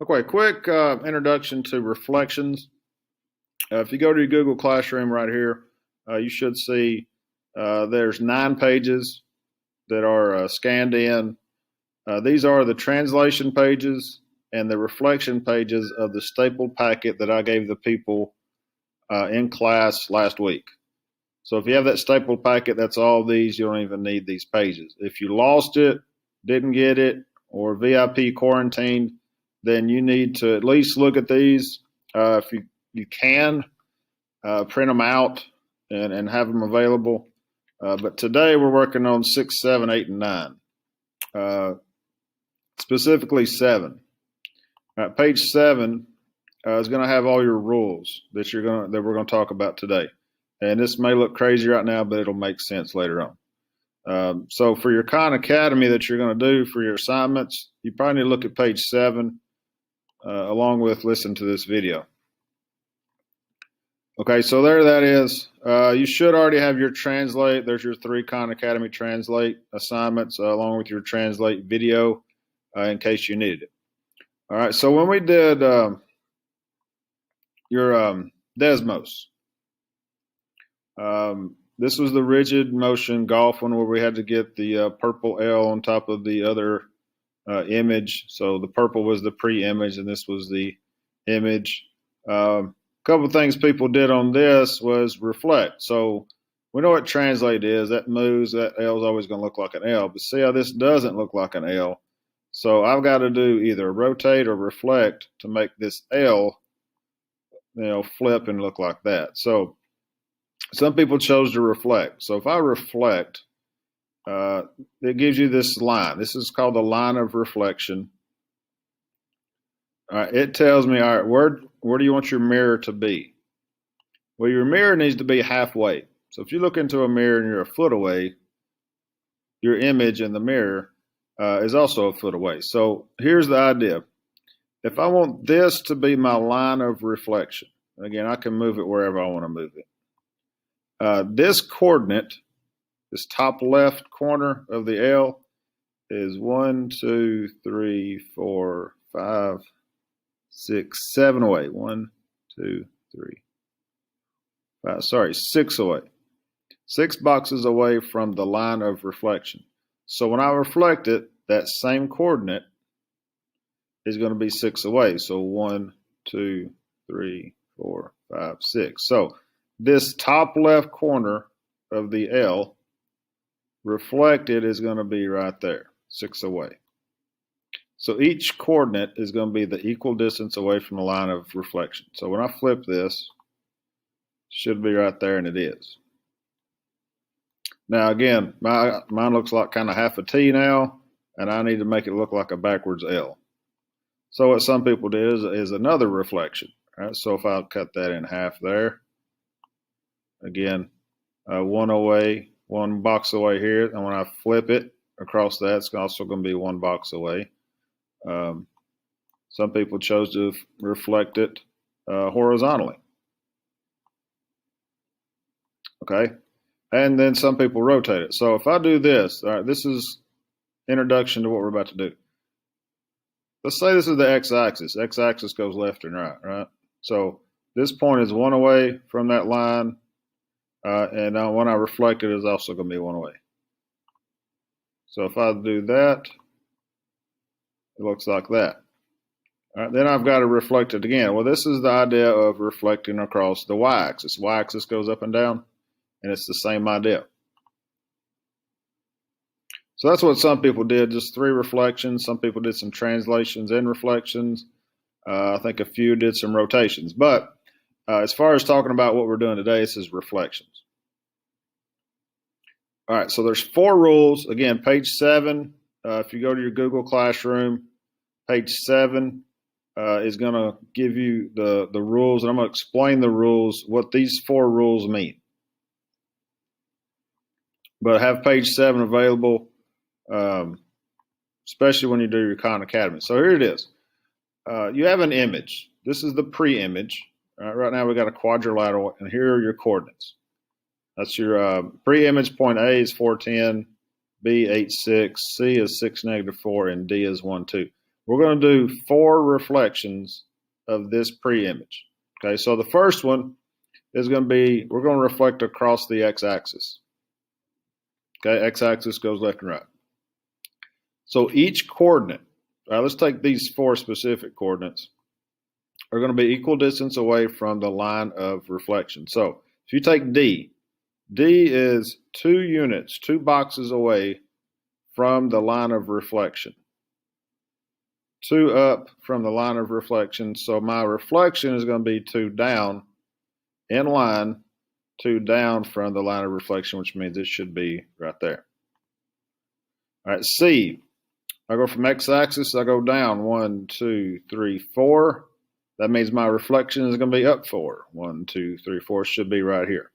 Okay, quick introduction to reflections. If you go to your Google Classroom right here, you should see there's 9 pages that are scanned in. These are the translation pages and the reflection pages of the stapled packet that I gave the people in class last week. So if you have that stapled packet, that's all these. You don't even need these pages. If you lost it, didn't get it, or VIP quarantined, then you need to at least look at these. If you can, print them out and have them available. But today we're working on 6, 7, 8, and 9. Specifically 7. Page 7 is going to have all your rules that we're going to talk about today. And this may look crazy right now, but it'll make sense later on. So for your Khan Academy that you're going to do for your assignments, you probably need to look at page 7 along with listen to this video. Okay, so there that is. You should already have your Translate. There's your 3 Khan Academy Translate assignments along with your Translate video in case you needed it. All right, so when we did your Desmos, this was the rigid motion golf one where we had to get the purple L on top of the other image. So the purple was the pre-image and this was the image. Couple of things people did on this was reflect. So we know what translate is. That moves. That L is always going to look like an L. But see how this doesn't look like an L. So I've got to do either rotate or reflect to make this L, flip and look like that. So some people chose to reflect. So if I reflect, it gives you this line. This is called the line of reflection. All right, it tells me, all right, where do you want your mirror to be? Well, your mirror needs to be halfway. So if you look into a mirror and you're a foot away, your image in the mirror is also a foot away. So here's the idea. If I want this to be my line of reflection, again, I can move it wherever I want to move it. This coordinate, this top left corner of the L, is 1, 2, 3, 4, 5, 6, 7 away. 1, 2, 3, 5. Sorry, 6 away. 6 boxes away from the line of reflection. So when I reflect it, that same coordinate is going to be 6 away. So 1, 2, 3, 4, 5, 6. So this top left corner of the L reflected is going to be right there, 6 away. So each coordinate is going to be the equal distance away from the line of reflection. So when I flip this, it should be right there, and it is. Now again, mine looks like kind of half a T now, and I need to make it look like a backwards L. So what some people do is another reflection. Right? So if I cut that in half there, again, 1 away, 1 box away here, and when I flip it across that, it's also going to be 1 box away. Some people chose to reflect it horizontally. Okay, and then some people rotate it. So if I do this, all right, this is introduction to what we're about to do. Let's say this is the x-axis. X-axis goes left and right, right? So this point is 1 away from that line, and now when I reflect it, is also going to be 1 away. So if I do that, it looks like that. All right, then I've got to reflect it again. Well, this is the idea of reflecting across the y-axis. Y-axis goes up and down, and it's the same idea. So that's what some people did, just 3 reflections. Some people did some translations and reflections. I think a few did some rotations. But as far as talking about what we're doing today, this is reflections. All right, so there's 4 rules. Again, page 7, if you go to your Google Classroom, page 7 is going to give you the rules, and I'm going to explain the rules, what these 4 rules mean. But have page 7 available, especially when you do your Khan Academy. So here it is. You have an image. This is the pre-image. Right now we got a quadrilateral, and here are your coordinates. That's your pre-image. Point A is 410, B 86, C is 6, -4, and D is 1, 2. we're going to do 4 reflections of this pre-image. Okay, so the first one is going to be, we're going to reflect across the x-axis. Okay, x-axis goes left and right. So each coordinate, all right, let's take these 4 specific coordinates, are going to be equal distance away from the line of reflection. So if you take D, D is 2 units, 2 boxes away from the line of reflection. 2 up from the line of reflection. So my reflection is going to be 2 down in line, 2 down from the line of reflection, which means it should be right there. All right, C, I go from x-axis, I go down 1, 2, 3, 4. That means my reflection is going to be up 4. 1, 2, 3, 4 should be right here.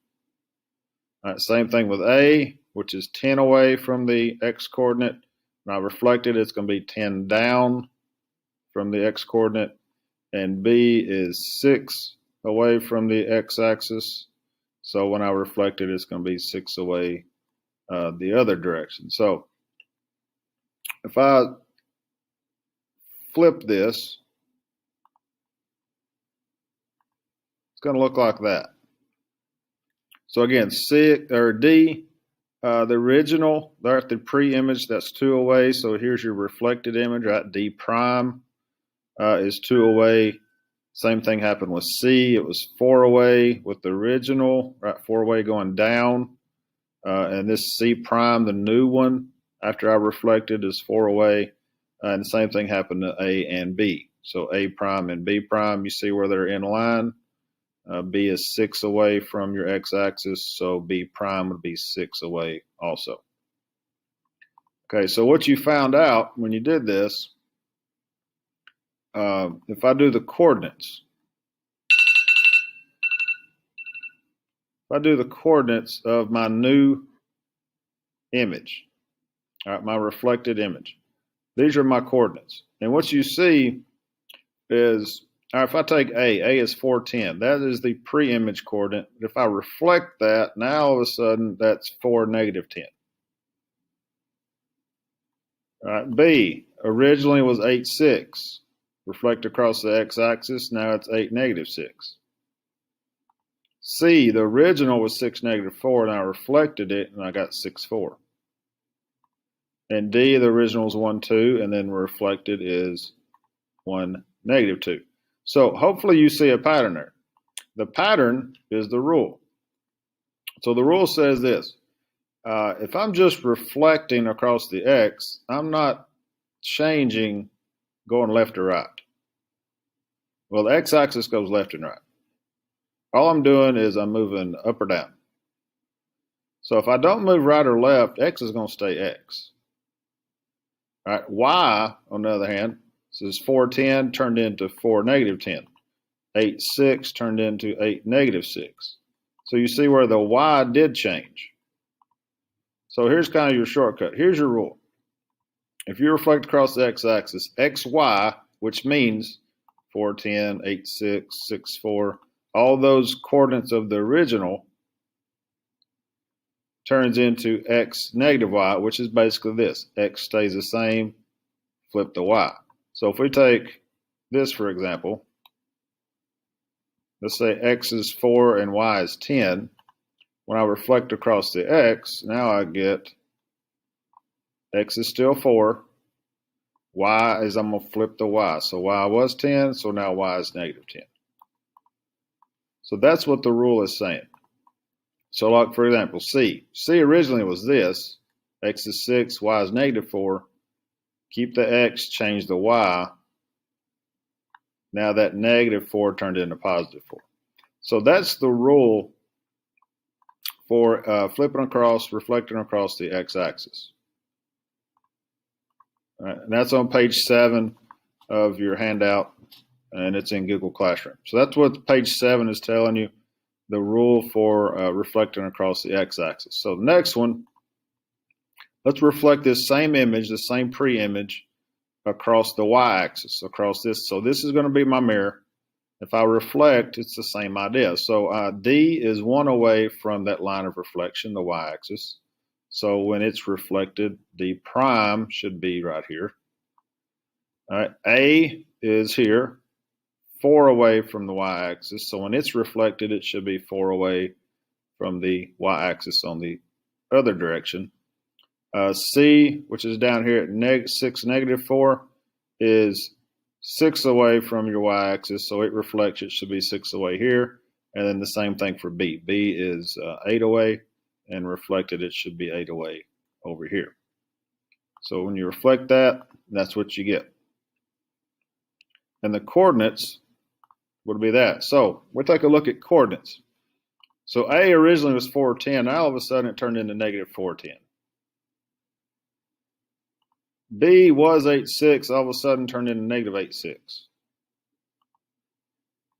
All right, same thing with A, which is 10 away from the x-coordinate. When I reflect it, it's going to be 10 down from the x-coordinate. And B is 6 away from the x-axis. So when I reflect it, it's going to be 6 away the other direction. So if I flip this, it's going to look like that. So again, C or D, the original, there's the pre-image, that's 2 away. So here's your reflected image, right? D prime is 2 away. Same thing happened with C. It was 4 away with the original, right? 4 away going down. And this C prime, the new one, after I reflected, is 4 away. And the same thing happened to A and B. So A prime and B prime, you see where they're in line. B is 6 away from your x-axis, so B prime would be 6 away also. Okay, so what you found out when you did this, if I do the coordinates, of my new image, all right, my reflected image, these are my coordinates. And what you see is, all right, if I take A is 410. That is the pre-image coordinate. If I reflect that, now all of a sudden that's 4, -10. All right, B originally was 8, 6. Reflect across the x-axis, now it's 8, -6. C, the original was 6, -4, and I reflected it, and I got 6, 4. And D, the original is 1, 2, and then reflected is 1, -2. So hopefully you see a pattern there. The pattern is the rule. So the rule says this. If I'm just reflecting across the X, I'm not changing going left or right. Well, the X-axis goes left and right. All I'm doing is I'm moving up or down. So if I don't move right or left, X is going to stay X. All right, Y, on the other hand, this is 410 turned into 4, -10. 8, 6 turned into 8, -6. So you see where the Y did change. So here's kind of your shortcut. Here's your rule. If you reflect across the x-axis, XY, which means 410, 8, 6, 6, 4, all those coordinates of the original turns into X -Y, which is basically this. X stays the same, flip the Y. So if we take this, for example, let's say X is 4 and Y is 10. When I reflect across the X, now I get X is still 4. Y is, I'm going to flip the Y. So Y was 10, so now Y is -10. So that's what the rule is saying. So like, for example, C. C originally was this. X is 6, Y is -4. Keep the X, change the Y. Now that -4 turned into +4. So that's the rule for flipping across, reflecting across the x-axis. Right, and that's on page 7 of your handout, and it's in Google Classroom. So that's what page 7 is telling you, the rule for reflecting across the x-axis. So the next one, let's reflect this same image, the same pre-image, across the y-axis, across this. So this is going to be my mirror. If I reflect, it's the same idea. So D is 1 away from that line of reflection, the y-axis. So when it's reflected, D prime should be right here. All right, A is here, 4 away from the y-axis. So when it's reflected, it should be 4 away from the y-axis on the other direction. C, which is down here at 6, -4, is 6 away from your y-axis, so it reflects. It should be 6 away here. And then the same thing for B. B is 8 away, and reflected, it should be 8 away over here. So when you reflect that, that's what you get. And the coordinates would be that. So we'll take a look at coordinates. So A originally was 410. Now all of a sudden it turned into -410. B was 8,6. All of a sudden turned into -8,6.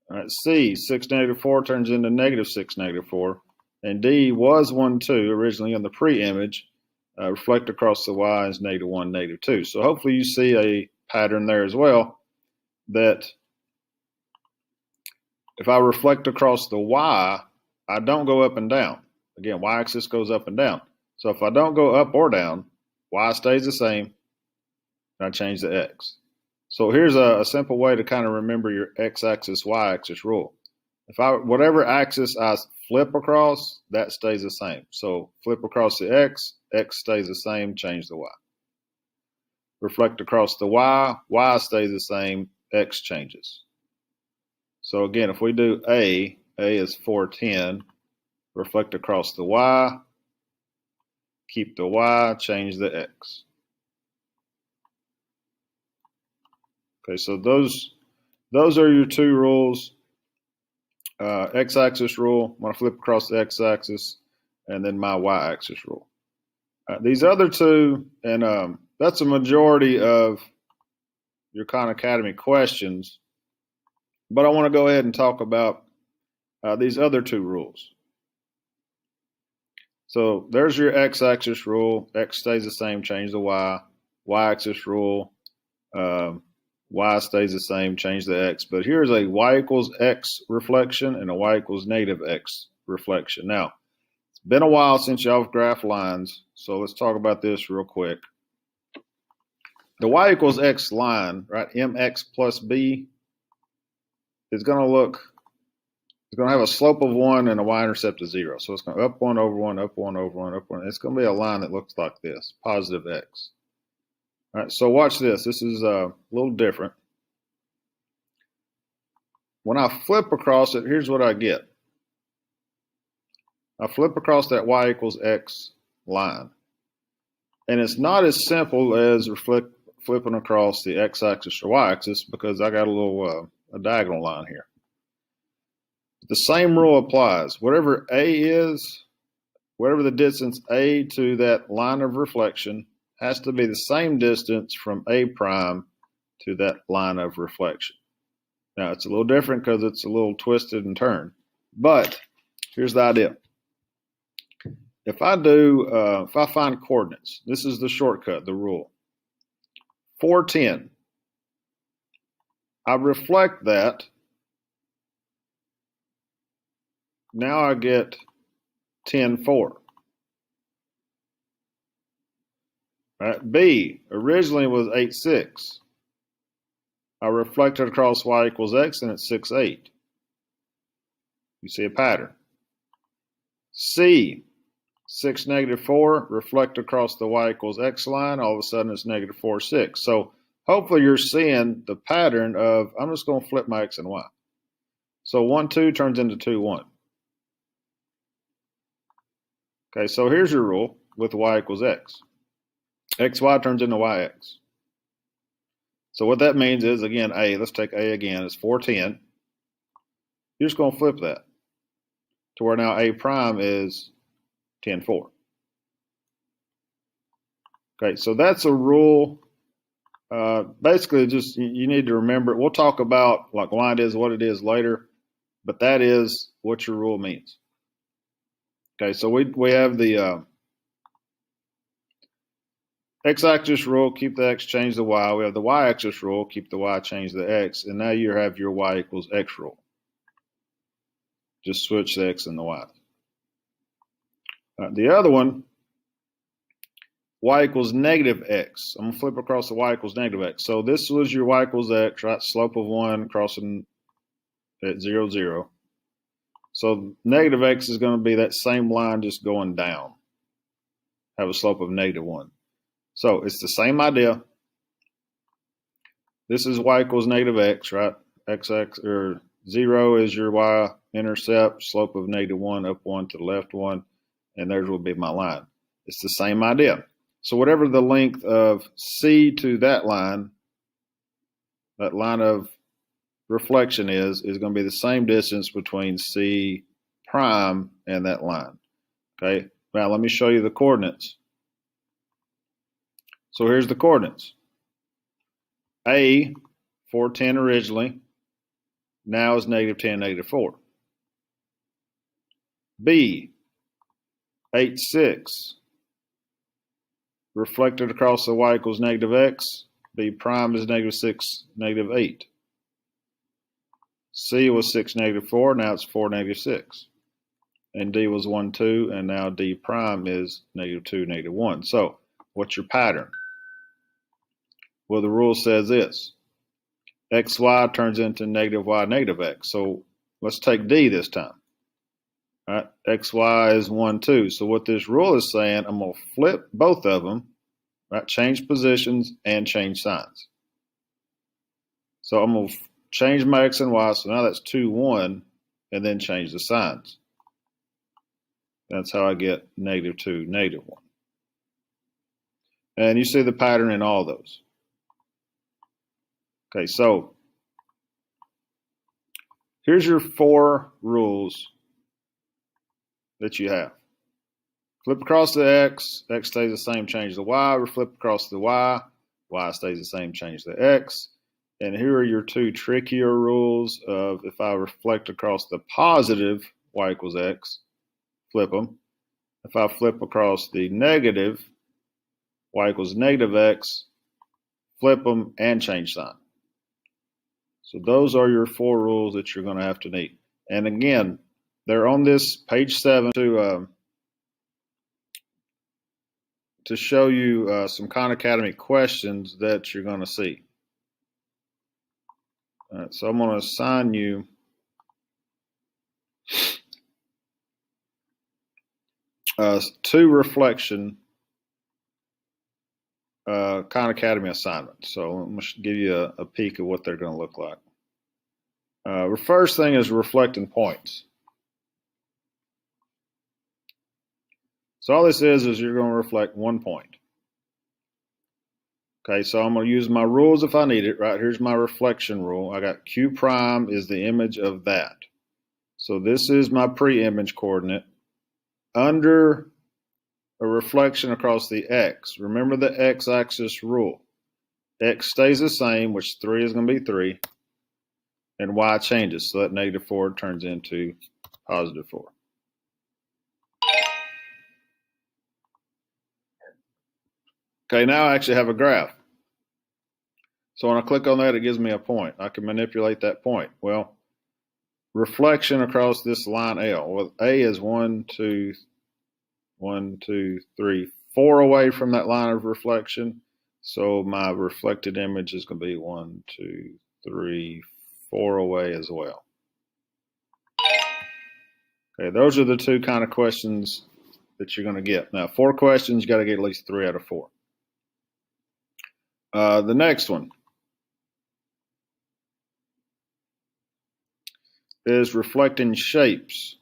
All right, C, 6, -4 turns into -6, -4. And D was 1, 2 originally in the pre-image. Reflect across the Y is -1, -2. So hopefully you see a pattern there as well, that if I reflect across the Y, I don't go up and down. Again, y-axis goes up and down. So if I don't go up or down, Y stays the same, and I change the X. So here's a simple way to kind of remember your x-axis, y-axis rule. Whatever axis I flip across, that stays the same. So flip across the X, X stays the same, change the Y. Reflect across the Y, Y stays the same, X changes. So again, if we do A is 410, reflect across the Y, keep the Y, change the X. Okay, so those are your two rules. X-axis rule, when I flip across the x-axis, and then my y-axis rule. These other two, and that's a majority of your Khan Academy questions, but I want to go ahead and talk about these other two rules. So there's your x-axis rule. X stays the same, change the y. Y-axis rule. Y stays the same, change the X. But here's a Y equals X reflection and a Y equals -X reflection. Now, it's been a while since y'all have graphed lines, so let's talk about this real quick. The Y equals X line, right, MX plus B, is going to have a slope of 1 and a Y-intercept of 0. So it's going to up 1 over 1, up 1 over 1, up 1. It's going to be a line that looks like this, positive X. All right, so watch this. This is a little different. When I flip across it, here's what I get. I flip across that Y equals X line. And it's not as simple as flipping across the X-axis or Y-axis, because I got a little a diagonal line here. The same rule applies. Whatever A is, whatever the distance A to that line of reflection, has to be the same distance from A prime to that line of reflection. Now, it's a little different because it's a little twisted and turned. But here's the idea. If I find coordinates, this is the shortcut, the rule. 410. I reflect that. Now I get 10, 4. Right. B originally was 8, 6. I reflected across Y equals X and it's 6, 8. You see a pattern. C, 6, -4, reflect across the Y equals X line. All of a sudden it's -4, 6. So hopefully you're seeing the pattern of, I'm just going to flip my X and Y. So 1, 2 turns into 2, 1. Okay, so here's your rule with Y equals X. XY turns into YX. So what that means is, again, A, let's take A again, it's 410. You're just going to flip that to where now A prime is 10, 4. Okay, so that's a rule. Basically, just you need to remember, we'll talk about like why it is what it is later, but that is what your rule means. Okay, so we have the X-axis rule, keep the X, change the Y. We have the Y-axis rule, keep the Y, change the X. And now you have your Y equals X rule. Just switch the X and the Y. The other one y equals negative x. I'm going to flip across the y equals negative x. So this was your y equals x, right? Slope of 1 crossing at 0, 0. So negative x is going to be that same line just going down. Have a slope of negative 1. So it's the same idea. This is y equals negative x, right? X, or 0 is your y-intercept, slope of negative 1, up 1 to the left 1, and there will be my line. It's the same idea. So whatever the length of C to that line of reflection is going to be the same distance between C prime and that line. Okay, now let me show you the coordinates. So here's the coordinates. A, 410 originally, now is negative 10, negative 4. B, 8, 6, reflected across the y equals negative x. B prime is negative 6, negative 8. C was 6, negative 4, now it's 4, negative 6. And D was 1, 2, and now D prime is negative 2, negative 1. So what's your pattern? Well, the rule says this. XY turns into negative y, negative x. So let's take D this time. All right, XY is 1, 2. So what this rule is saying, I'm going to flip both of them, right? Change positions and change signs. So I'm going to change my x and y. So now that's 2, 1, and then change the signs. That's how I get negative 2, negative 1. And you see the pattern in all those. Okay, so here's your 4 rules that you have. Flip across the x, x stays the same, change the y. Flip across the y, y stays the same, change the x. And here are your 2 trickier rules of if I reflect across the positive y equals x, flip them. If I flip across the negative y equals negative x, flip them and change sign. So those are your 4 rules that you're going to have to need. And again, they're on this page 7 to show you some Khan Academy questions that you're going to see. All right, so I'm going to assign you two reflection Khan Academy assignments. So I'm going to give you a peek of what they're going to look like. The first thing is reflecting points. So all this is you're going to reflect 1 point. Okay, so I'm going to use my rules if I need it, right? Here's my reflection rule. I got Q prime is the image of that. So this is my pre-image coordinate under a reflection across the X. Remember the X-axis rule. X stays the same, which 3 is going to be 3, and Y changes. So that negative 4 turns into positive 4. Okay, now I actually have a graph. So when I click on that, it gives me a point. I can manipulate that point. Well, reflection across this line L. Well, A is 1, 2, 3, 4 away from that line of reflection. So my reflected image is going to be 1, 2, 3, 4 away as well. Okay, those are the 2 kind of questions that you're going to get. Now, 4 questions, you got to get at least 3 out of 4. The next one is reflecting shapes.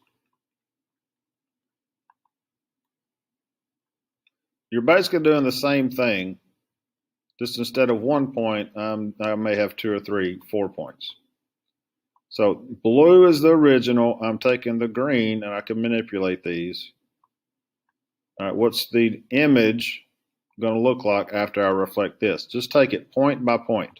You're basically doing the same thing, just instead of 1 point, I may have 2 or 3, 4 points. So blue is the original. I'm taking the green, and I can manipulate these. All right, what's the image going to look like after I reflect this? Just take it point by point.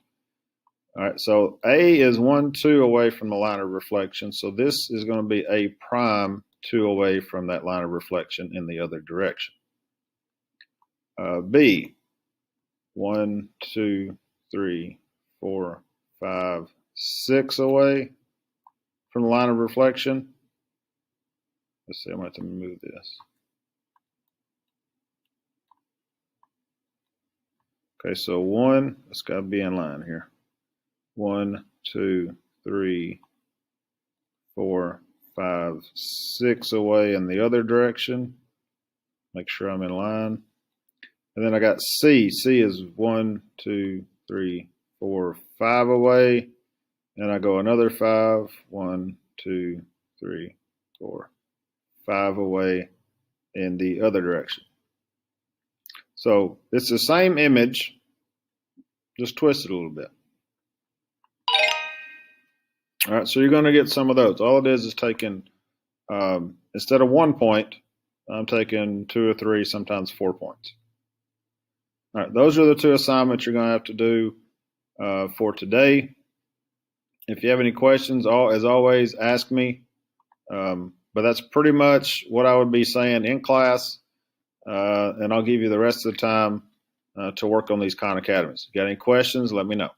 All right, so A is 1, 2 away from the line of reflection. So this is going to be A prime 2 away from that line of reflection in the other direction. B, 1, 2, 3, 4, 5, 6 away from the line of reflection. Let's see, I'm going to have to move this. Okay, so 1, it's got to be in line here. 1, 2, 3, 4, 5, 6 away in the other direction. Make sure I'm in line. And then I got C. C is 1, 2, 3, 4, 5 away. And I go another 5. 1, 2, 3, 4, 5 away in the other direction. So it's the same image, just twist it a little bit. All right, so you're going to get some of those. All it is taking, instead of 1 point, I'm taking 2 or 3, sometimes 4 points. All right, those are the 2 assignments you're going to have to do for today. If you have any questions, as always, ask me. But that's pretty much what I would be saying in class, and I'll give you the rest of the time to work on these Khan Academies. If you got any questions, let me know.